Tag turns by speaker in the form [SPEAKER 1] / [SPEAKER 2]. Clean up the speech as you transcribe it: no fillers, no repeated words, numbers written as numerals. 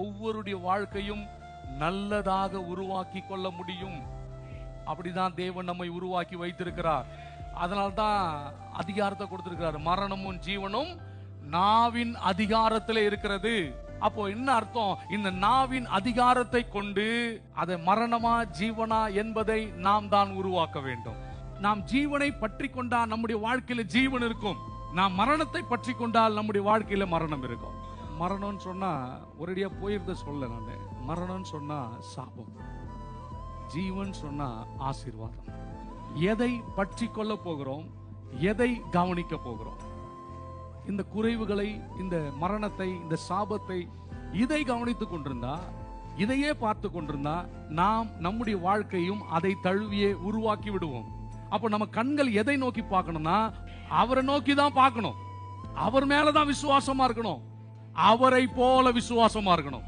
[SPEAKER 1] ஒவ்வொருடைய வாழ்க்கையும் நல்லதாக உருவாக்கி கொள்ள முடியும். அப்படிதான் தேவன் நம்மை உருவாக்கி வைத்திருக்கிறார். அதனால்தான் அதிகாரத்தை கொடுத்திருக்கிறார். மரணமும் ஜீவனும் நாவின் அதிகாரத்தில் இருக்கிறது. அப்போ என்ன அர்த்தம்? இந்த நாவின் அதிகாரத்தை கொண்டு அதை மரணமா ஜீவனா என்பதை நாம் தான் உருவாக்க வேண்டும். நாம் ஜீவனை பற்றி கொண்டால் நம்முடைய வாழ்க்கையில ஜீவன் இருக்கும். நாம் மரணத்தை பற்றி கொண்டால் நம்முடைய வாழ்க்கையில மரணம் இருக்கும். மரணம்னு சொன்னா ஒரேடியா போயிருந்த சொல்ல நான். மரணம்னு சொன்னா சாபம், ஜீவன் சொன்னா ஆசீர்வாதம். எதை பற்றி கொள்ள போகிறோம், எதை கவனிக்க போகிறோம்? இந்த குறைவுகளை, இந்த மரணத்தை, இந்த சாபத்தை, இதை கவனித்துக் கொண்டிருந்தா, இதையே பார்த்து கொண்டிருந்தா நாம் நம்முடைய வாழ்க்கையும் அதை தழுவியே உருவாக்கி விடுவோம். அப்போ நம்ம கண்கள் எதை நோக்கி பார்க்கணும்னா அவரை நோக்கி தான் பார்க்கணும். அவர் மேலதான் விசுவாசமா இருக்கணும். அவரை போல விசுவாசமா இருக்கணும்.